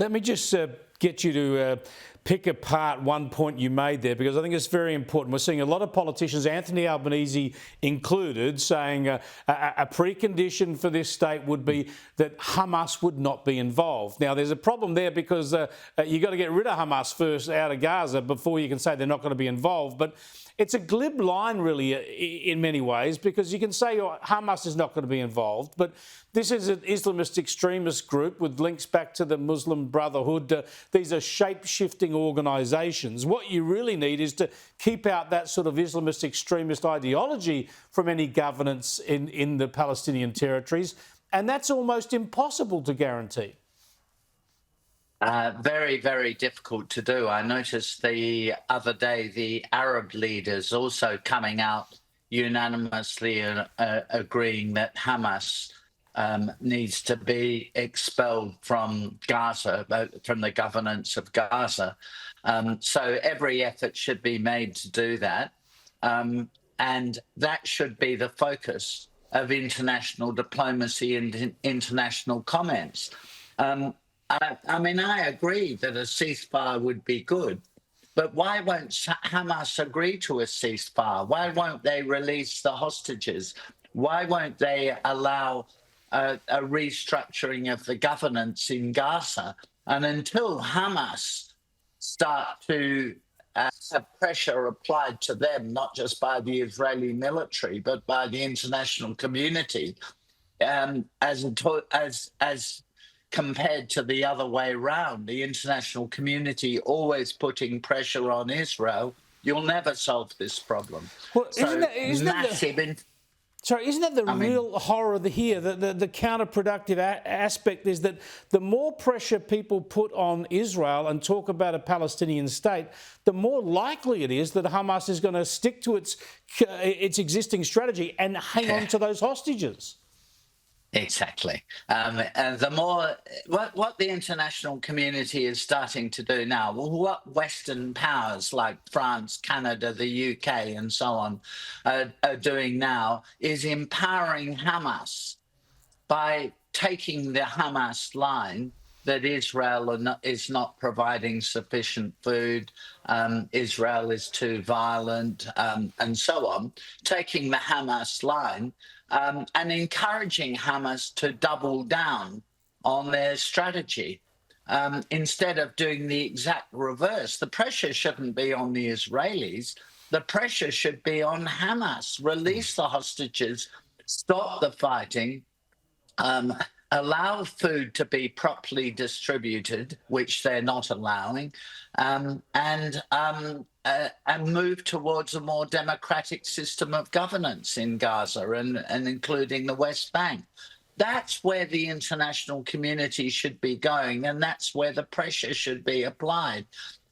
Let me just get you to pick apart one point you made there, because I think it's very important. We're seeing a lot of politicians, Anthony Albanese included, saying a precondition for this state would be that Hamas would not be involved. Now, there's a problem there because you've got to get rid of Hamas first out of Gaza before you can say they're not going to be involved. But it's a glib line, really, in many ways, because you can say Hamas is not going to be involved, but this is an Islamist extremist group with links back to the Muslim Brotherhood. These are shape-shifting organisations. What you really need is to keep out that sort of Islamist extremist ideology from any governance in the Palestinian territories, and that's almost impossible to guarantee. Very, very difficult to do. I noticed the other day the Arab leaders also coming out unanimously agreeing that Hamas needs to be expelled from Gaza, from the governance of Gaza. So every effort should be made to do that. And that should be the focus of international diplomacy and international comments. I mean, I agree that a ceasefire would be good, but why won't Hamas agree to a ceasefire? Why won't they release the hostages? Why won't they allow a restructuring of the governance in Gaza? And until Hamas start to have pressure applied to them, not just by the Israeli military, but by the international community, as compared to the other way around, the international community always putting pressure on Israel, you'll never solve this problem. Well, isn't that the real horror here? The counterproductive aspect is that the more pressure people put on Israel and talk about a Palestinian state, the more likely it is that Hamas is going to stick to its existing strategy and hang on to those hostages. Exactly. And the more, what the international community is starting to do now, what Western powers like France, Canada, the UK and so on are doing now is empowering Hamas by taking the Hamas line that Israel is not providing sufficient food, Israel is too violent, and so on, taking the Hamas line and encouraging Hamas to double down on their strategy instead of doing the exact reverse. The pressure shouldn't be on the Israelis. The pressure should be on Hamas. Release the hostages, stop the fighting, allow food to be properly distributed, which they're not allowing, and move towards a more democratic system of governance in Gaza and including the West Bank. That's where the international community should be going, and that's where the pressure should be applied.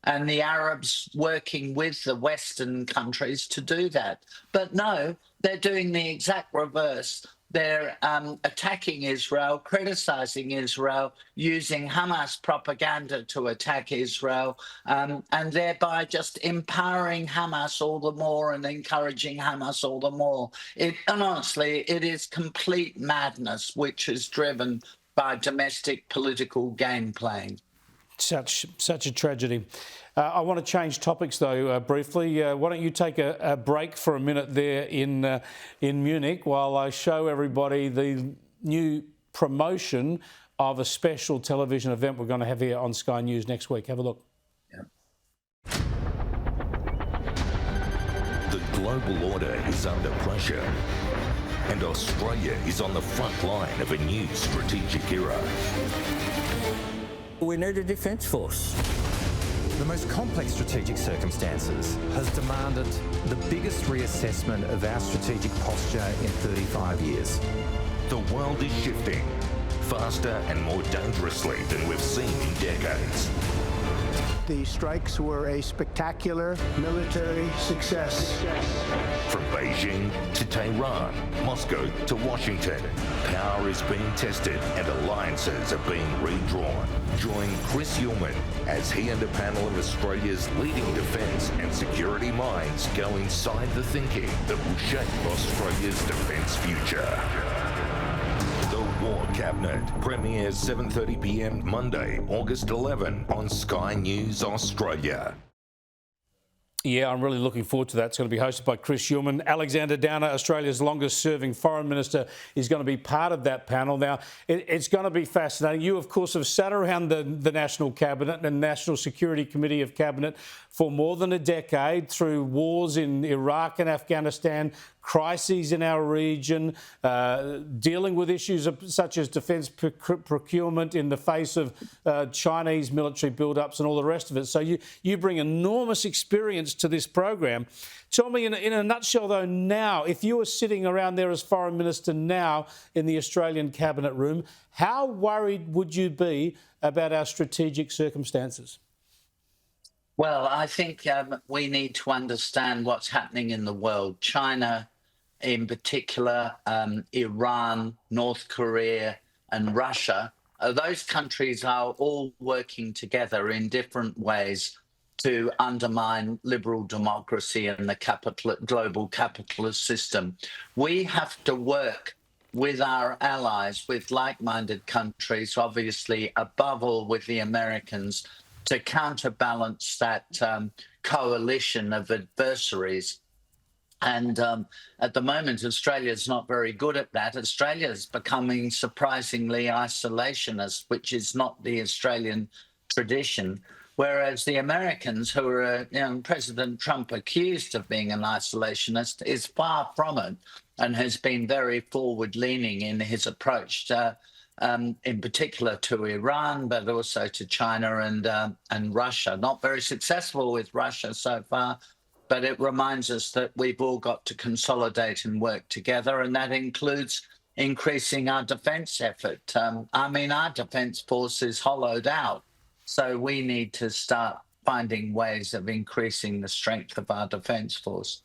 And the Arabs working with the Western countries to do that. But no, they're doing the exact reverse. They're attacking Israel, criticizing Israel, using Hamas propaganda to attack Israel, and thereby just empowering Hamas all the more and encouraging Hamas all the more. And honestly, it is complete madness, which is driven by domestic political game playing. Such a tragedy. I want to change topics, though, briefly. Why don't you take a break for a minute there in Munich while I show everybody the new promotion of a special television event we're going to have here on Sky News next week. Have a look. Yeah. The global order is under pressure, and Australia is on the front line of a new strategic era. We need a defence force. The most complex strategic circumstances has demanded the biggest reassessment of our strategic posture in 35 years. The world is shifting faster and more dangerously than we've seen in decades. The strikes were a spectacular military success. From Beijing to Tehran, Moscow to Washington, power is being tested and alliances are being redrawn. Join Chris Ullman as he and a panel of Australia's leading defence and security minds go inside the thinking that will shape Australia's defence future. The Your Cabinet premieres 7:30 p.m. Monday, August 11 on Sky News Australia. Yeah, I'm really looking forward to that. It's going to be hosted by Chris Hillman. Alexander Downer, Australia's longest-serving foreign minister, is going to be part of that panel. Now, it's going to be fascinating. You, of course, have sat around the National Cabinet and National Security Committee of Cabinet for more than a decade through wars in Iraq and Afghanistan, crises in our region, dealing with issues such as defence procurement in the face of Chinese military build-ups and all the rest of it. So you bring enormous experience to this program. Tell me, in a nutshell, though, now, if you were sitting around there as Foreign Minister now in the Australian Cabinet room, how worried would you be about our strategic circumstances? Well, I think we need to understand what's happening in the world. China, in particular, Iran, North Korea, and Russia. Those countries are all working together in different ways to undermine liberal democracy and the global capitalist system. We have to work with our allies, with like-minded countries, obviously, above all with the Americans, to counterbalance that coalition of adversaries. And at the moment, Australia is not very good at that. Australia is becoming surprisingly isolationist, which is not the Australian tradition. Whereas the Americans, who are, President Trump accused of being an isolationist, is far from it and has been very forward-leaning in his approach to, in particular to Iran, but also to China and Russia. Not very successful with Russia so far, but it reminds us that we've all got to consolidate and work together, and that includes increasing our defence effort. Our defence force is hollowed out, so we need to start finding ways of increasing the strength of our defence force.